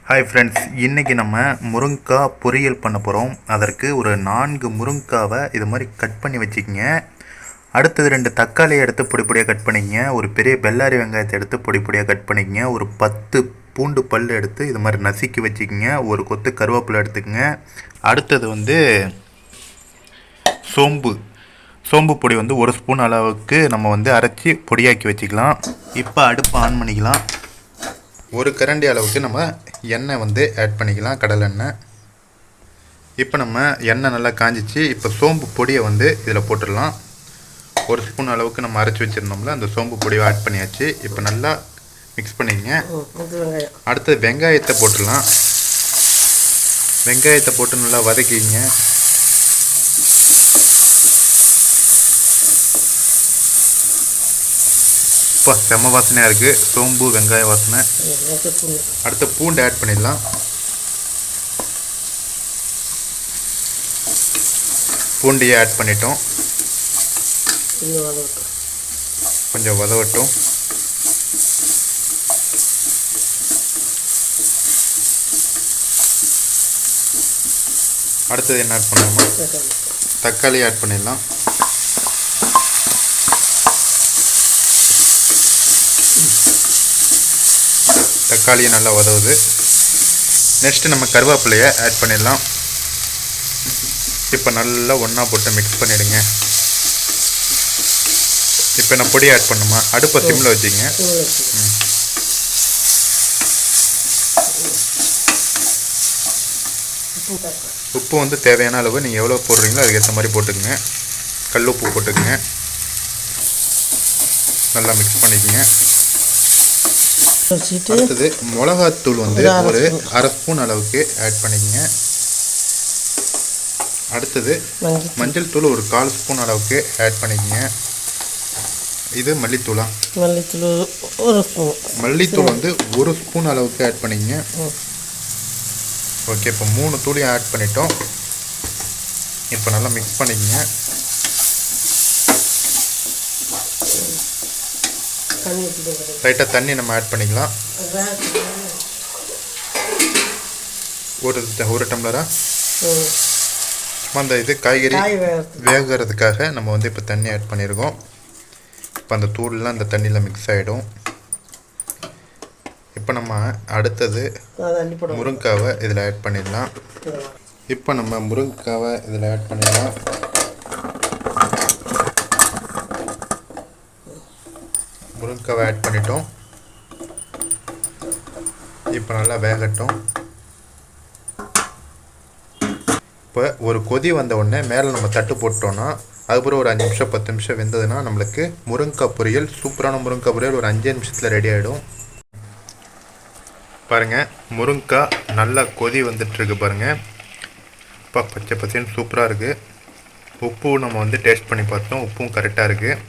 Hi friends, இன்றைக்கி நம்ம முருங்கைக்காய் பொரியல் பண்ண போகிறோம். அதற்கு ஒரு 4 முருங்கைக்காவை இது மாதிரி கட் பண்ணி வச்சுக்கிங்க. அடுத்தது 2 தக்காளியை எடுத்து பொடி பொடியாக கட் பண்ணிக்கங்க. ஒரு பெரிய பெல்லாரி வெங்காயத்தை எடுத்து பொடி பொடியாக கட் பண்ணிக்கங்க. ஒரு 10 பூண்டு பல் எடுத்து இது மாதிரி நசுக்கி வச்சுக்கிங்க. ஒரு கொத்து கருவேப்பிலை எடுத்துக்கங்க. அடுத்தது சோம்பு பொடி 1 ஸ்பூன் அளவுக்கு நம்ம அரைச்சி பொடியாக்கி வச்சுக்கலாம். இப்போ அடுப்பு ஆன் பண்ணிக்கலாம். ஒரு கரண்டி அளவுக்கு நம்ம எண்ணெய் ஆட் பண்ணிக்கலாம், கடலெண்ணெய். இப்போ நம்ம எண்ணெய் நல்லா காஞ்சிச்சு. இப்போ சோம்பு பொடியை இதில் போட்டுடலாம். 1 ஸ்பூன் அளவுக்கு நம்ம அரைச்சி வச்சுருந்தோம்ல, அந்த சோம்பு பொடியை ஆட் பண்ணியாச்சு. இப்போ நல்லா மிக்ஸ் பண்ணிக்கங்க. அடுத்தது வெங்காயத்தை போட்டுடலாம். வெங்காயத்தை போட்டு நல்லா வதக்கிங்க. இப்போ செம்ம வாசனையாக இருக்குது, சோம்பு வெங்காய வாசனை. அடுத்த பூண்டு ஆட் பண்ணிடலாம். பூண்டையே ஆட் பண்ணிட்டோம். கொஞ்சம் வதவட்டும். அடுத்தது என்ன ஆட் பண்ணணுமா, தக்காளி ஆட் பண்ணிடலாம். தக்காளியை நல்லா உதவுது. நெக்ஸ்ட்டு நம்ம கருவேப்பிலையை ஆட் பண்ணிடலாம். இப்போ நல்லா ஒன்றா போட்டு மிக்ஸ் பண்ணிவிடுங்க. இப்போ நான் பொடி ஆட் பண்ணுமா, அடுப்பை சிம்மில் வச்சுங்க. உப்பு தேவையான அளவு நீங்கள் எவ்வளோ போடுறீங்களோ அதுக்கேற்ற மாதிரி போட்டுக்குங்க. கல் உப்பு போட்டுக்குங்க. நல்லா மிக்ஸ் பண்ணிக்கோங்க. அடுத்தது மிளகாத்தூள் ஒரு 1/2 ஸ்பூன் அளவுக்கு ஆட் பண்ணிக்கங்க. அடுத்தது மஞ்சள் தூள் ஒரு 1/4 ஸ்பூன் அளவுக்கு ஆட் பண்ணிக்கங்க. இது மல்லித்தூள் 1 ஸ்பூன் அளவுக்கு ஆட் பண்ணிக்கங்க. ஓகே, இப்போ 3 தூளையும் ஆட் பண்ணிட்டோம். இப்போ நல்லா மிக்ஸ் பண்ணிக்கங்க. லைட்டாக தண்ணி நம்ம ஆட் பண்ணிக்கலாம். ஒரு டம்ளரா அந்த காய்கறி வேகிறதுக்காக நம்ம இப்போ தண்ணி ஆட் பண்ணியிருக்கோம். இப்போ அந்த தூள்லாம் அந்த தண்ணியில் மிக்ஸ் ஆகிடும். இப்போ நம்ம அடுத்தது முருங்கைக்காவை இதில் ஆட் பண்ணிடலாம். இப்போ நம்ம முருங்கைக்காவை இதில் ஆட் பண்ணிடலாம். முருங்கைக்காவை ஆட் பண்ணிட்டோம். இப்போ நல்லா வேகட்டும். இப்போ ஒரு கொதி வந்த உடனே மேலே நம்ம தட்டு போட்டோன்னா அதுக்கப்புறம் ஒரு 5 நிமிஷம் 10 நிமிஷம் வெந்ததுன்னா நம்மளுக்கு முருங்கைக்காய் பொரியல், சூப்பரான முருங்கைக்காய் பொரியல் ஒரு 5 நிமிஷத்தில் ரெடி ஆகிடும். பாருங்கள், முருங்கைக்காய் நல்லா கொதி வந்துட்டுருக்கு பாருங்கள். இப்போ பச்சை பச்சைன்னு சூப்பராக இருக்குது. உப்பு நம்ம டேஸ்ட் பண்ணி பார்த்தோம், உப்பும் கரெக்டாக இருக்குது.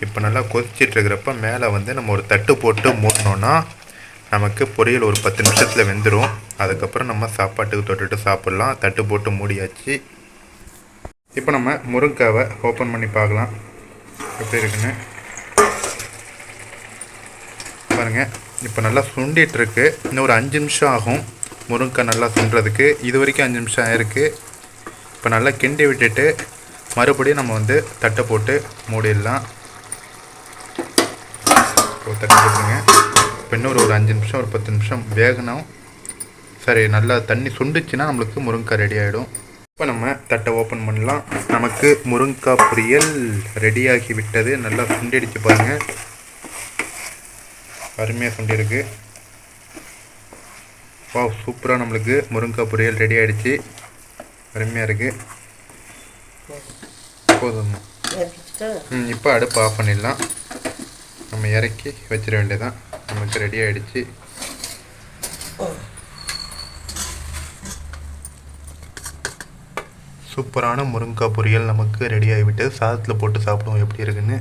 இப்போ நல்லா கொதிச்சிட்ருக்கிறப்ப மேலே நம்ம ஒரு தட்டு போட்டு மூடினோன்னா நமக்கு பொரியல் ஒரு 10 நிமிஷத்தில் வெந்துடும். அதுக்கப்புறம் நம்ம சாப்பாட்டுக்கு தொட்டுட்டு சாப்பிட்லாம். தட்டு போட்டு மூடியாச்சு. இப்போ நம்ம முருங்கைக்காவை ஓப்பன் பண்ணி பார்க்கலாம் எப்படி இருக்குன்னு. பாருங்கள், இப்போ நல்லா சுண்டிகிட்ருக்கு. இன்னும் ஒரு 5 நிமிஷம் ஆகும் முருங்கைக்காய் நல்லா சுண்டுறதுக்கு. இது வரைக்கும் 5 நிமிஷம் ஆயிருக்கு. இப்போ நல்லா கிண்டி விட்டுட்டு மறுபடியும் நம்ம தட்டை போட்டு மூடிடலாம். தட்டு போட்டுருங்க. இப்போ இன்னொரு 5 நிமிஷம் ஒரு 10 நிமிஷம் வேகணும். சரி, நல்லா தண்ணி சுண்டுச்சுன்னா நம்மளுக்கு முருங்கைக்காய் ரெடி ஆகிடும். இப்போ நம்ம தட்டை ஓப்பன் பண்ணலாம். நமக்கு முருங்கைக்காய் பொரியல் ரெடியாகி விட்டது. நல்லா சுண்டிடுச்சு பாருங்கள், அருமையாக சுண்டிருக்கு. வா, சூப்பராக நம்மளுக்கு முருங்கைக்காய் பொரியல் ரெடி ஆகிடுச்சு. அருமையாக இருக்குது. போதும். இப்போ அடுப்பு ஆஃப் பண்ணிடலாம். நம்ம இறக்கி வச்சிட வேண்டியதான். நமக்கு ரெடி ஆகிடுச்சு. சூப்பரான முருங்கைக்காய் பொரியல் நமக்கு ரெடி ஆகிவிட்டு சாதத்தில் போட்டு சாப்பிடுவோம் எப்படி இருக்குன்னு.